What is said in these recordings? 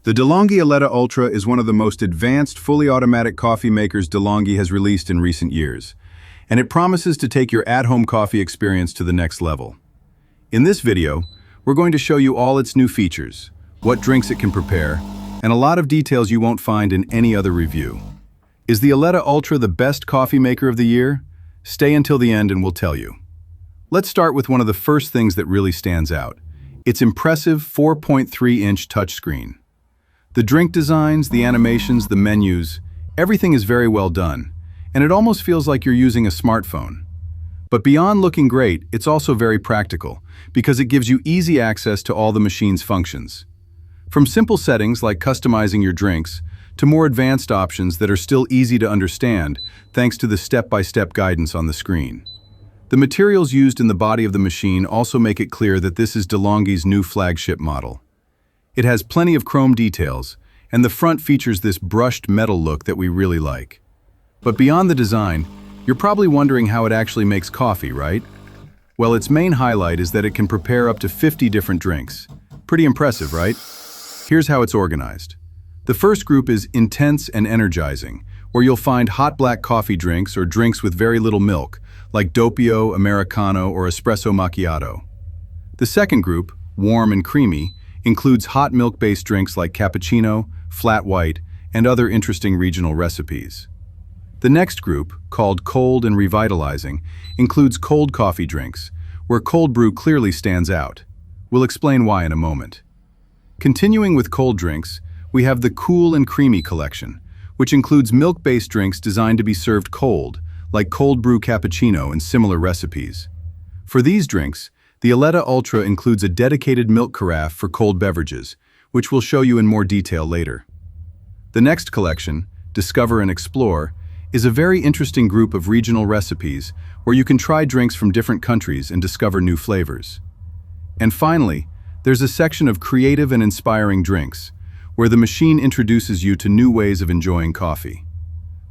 The DeLonghi Eletta Ultra is one of the most advanced, fully automatic coffee makers DeLonghi has released in recent years, and it promises to take your at-home coffee experience to the next level. In this video, we're going to show you all its new features, what drinks it can prepare, and a lot of details you won't find in any other review. Is the Eletta Ultra the best coffee maker of the year? Stay until the end and we'll tell you. Let's start with one of the first things that really stands out, its impressive 4.3-inch touchscreen. The drink designs, the animations, the menus, everything is very well done, and it almost feels like you're using a smartphone. But beyond looking great, it's also very practical, because it gives you easy access to all the machine's functions. From simple settings like customizing your drinks, to more advanced options that are still easy to understand thanks to the step-by-step guidance on the screen. The materials used in the body of the machine also make it clear that this is DeLonghi's new flagship model. It has plenty of chrome details, and the front features this brushed metal look that we really like. But beyond the design, you're probably wondering how it actually makes coffee, right? Well, its main highlight is that it can prepare up to 50 different drinks. Pretty impressive, right? Here's how it's organized. The first group is intense and energizing, where you'll find hot black coffee drinks or drinks with very little milk, like doppio, americano, or espresso macchiato. The second group, warm and creamy, includes hot milk-based drinks like cappuccino, flat white, and other interesting regional recipes. The next group, called cold and revitalizing, includes cold coffee drinks, where cold brew clearly stands out. We'll explain why in a moment. Continuing with cold drinks, we have the cool and creamy collection, which includes milk-based drinks designed to be served cold, like cold brew cappuccino and similar recipes. For these drinks, the Eletta Ultra includes a dedicated milk carafe for cold beverages, which we'll show you in more detail later. The next collection, Discover and Explore, is a very interesting group of regional recipes where you can try drinks from different countries and discover new flavors. And finally, there's a section of creative and inspiring drinks, where the machine introduces you to new ways of enjoying coffee.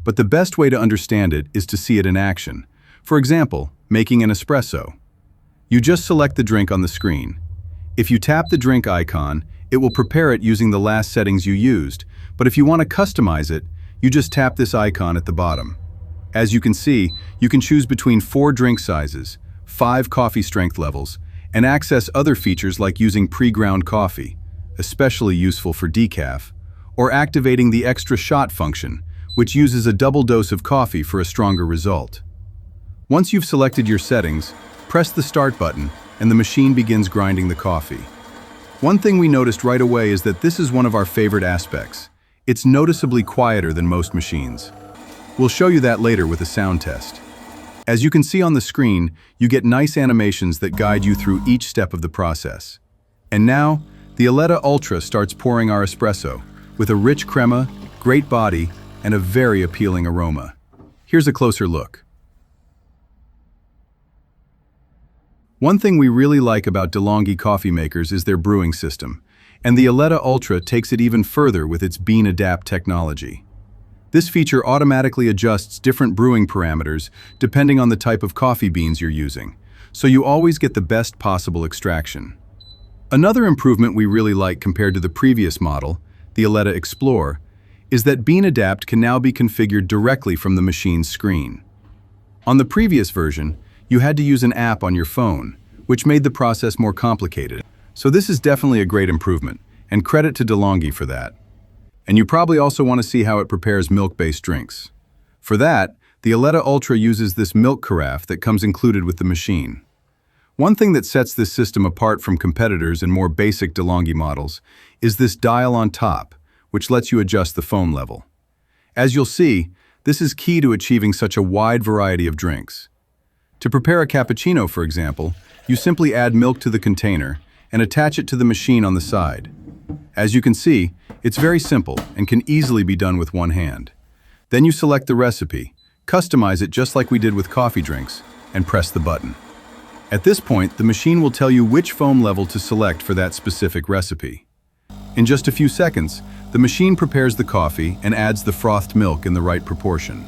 But the best way to understand it is to see it in action. For example, making an espresso. You just select the drink on the screen. If you tap the drink icon, it will prepare it using the last settings you used, but if you want to customize it, you just tap this icon at the bottom. As you can see, you can choose between 4 drink sizes, 5 coffee strength levels, and access other features like using pre-ground coffee, especially useful for decaf, or activating the extra shot function, which uses a double dose of coffee for a stronger result. Once you've selected your settings, press the start button and the machine begins grinding the coffee. One thing we noticed right away is that this is one of our favorite aspects. It's noticeably quieter than most machines. We'll show you that later with a sound test. As you can see on the screen, you get nice animations that guide you through each step of the process. And now, the Eletta Ultra starts pouring our espresso with a rich crema, great body, and a very appealing aroma. Here's a closer look. One thing we really like about DeLonghi coffee makers is their brewing system, and the Eletta Ultra takes it even further with its Bean Adapt technology. This feature automatically adjusts different brewing parameters depending on the type of coffee beans you're using, so you always get the best possible extraction. Another improvement we really like compared to the previous model, the Eletta Explore, is that Bean Adapt can now be configured directly from the machine's screen. On the previous version, you had to use an app on your phone, which made the process more complicated. So this is definitely a great improvement, and credit to DeLonghi for that. And you probably also want to see how it prepares milk-based drinks. For that, the Eletta Ultra uses this milk carafe that comes included with the machine. One thing that sets this system apart from competitors and more basic DeLonghi models is this dial on top, which lets you adjust the foam level. As you'll see, this is key to achieving such a wide variety of drinks. To prepare a cappuccino, for example, you simply add milk to the container and attach it to the machine on the side. As you can see, it's very simple and can easily be done with one hand. Then you select the recipe, customize it just like we did with coffee drinks, and press the button. At this point, the machine will tell you which foam level to select for that specific recipe. In just a few seconds, the machine prepares the coffee and adds the frothed milk in the right proportion.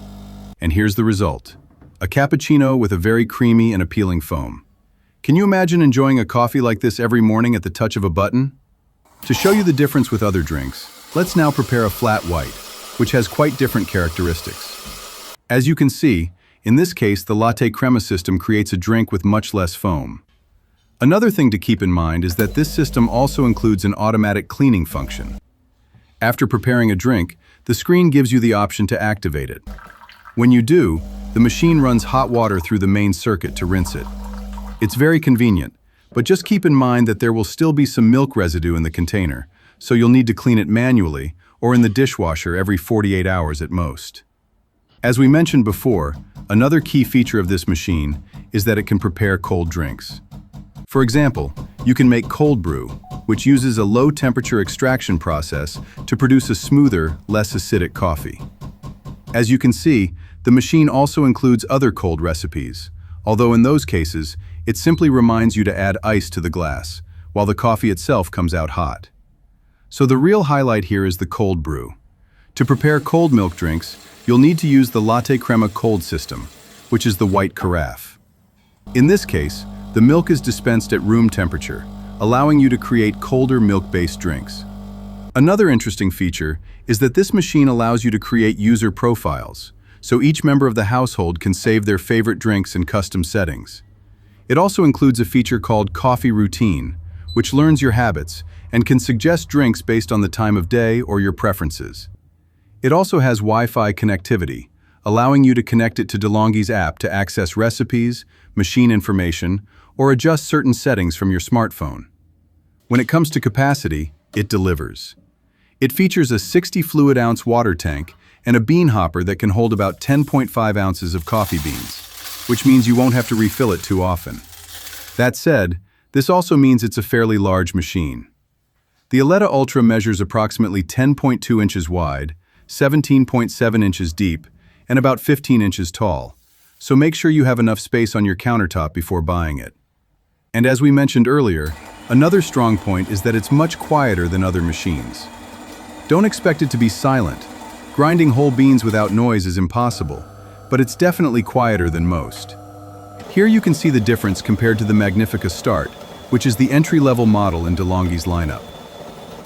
And here's the result. A cappuccino with a very creamy and appealing foam. Can you imagine enjoying a coffee like this every morning at the touch of a button? To show you the difference with other drinks, Let's now prepare a flat white, which has quite different characteristics. As you can see, in this case, the LatteCrema system creates a drink with much less foam. Another thing to keep in mind is that this system also includes an automatic cleaning function. After preparing a drink, the screen gives you the option to activate it. When you do, the machine runs hot water through the main circuit to rinse it. It's very convenient, but just keep in mind that there will still be some milk residue in the container, so you'll need to clean it manually or in the dishwasher every 48 hours at most. As we mentioned before, another key feature of this machine is that it can prepare cold drinks. For example, you can make cold brew, which uses a low-temperature extraction process to produce a smoother, less acidic coffee. As you can see, the machine also includes other cold recipes, although in those cases, it simply reminds you to add ice to the glass, while the coffee itself comes out hot. So the real highlight here is the cold brew. To prepare cold milk drinks, you'll need to use the LatteCrema cold system, which is the white carafe. In this case, the milk is dispensed at room temperature, allowing you to create colder milk-based drinks. Another interesting feature is that this machine allows you to create user profiles, so each member of the household can save their favorite drinks in custom settings. It also includes a feature called Coffee Routine, which learns your habits and can suggest drinks based on the time of day or your preferences. It also has Wi-Fi connectivity, allowing you to connect it to DeLonghi's app to access recipes, machine information, or adjust certain settings from your smartphone. When it comes to capacity, it delivers. It features a 60 fluid-ounce water tank and a bean hopper that can hold about 10.5 ounces of coffee beans, which means you won't have to refill it too often. That said, this also means it's a fairly large machine. The Eletta Ultra measures approximately 10.2 inches wide, 17.7 inches deep, and about 15 inches tall, so make sure you have enough space on your countertop before buying it. And as we mentioned earlier, another strong point is that it's much quieter than other machines. Don't expect it to be silent. Grinding whole beans without noise is impossible, but it's definitely quieter than most. Here you can see the difference compared to the Magnifica Start, which is the entry-level model in DeLonghi's lineup.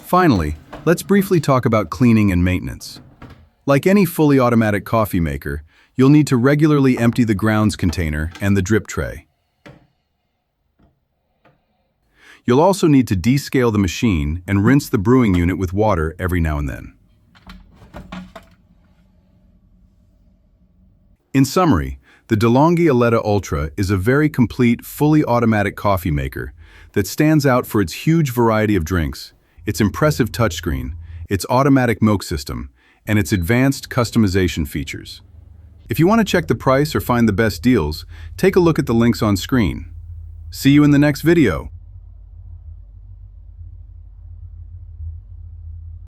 Finally, let's briefly talk about cleaning and maintenance. Like any fully automatic coffee maker, you'll need to regularly empty the grounds container and the drip tray. You'll also need to descale the machine and rinse the brewing unit with water every now and then. In summary, the DeLonghi Eletta Ultra is a very complete, fully automatic coffee maker that stands out for its huge variety of drinks, its impressive touchscreen, its automatic milk system, and its advanced customization features. If you want to check the price or find the best deals, take a look at the links on screen. See you in the next video.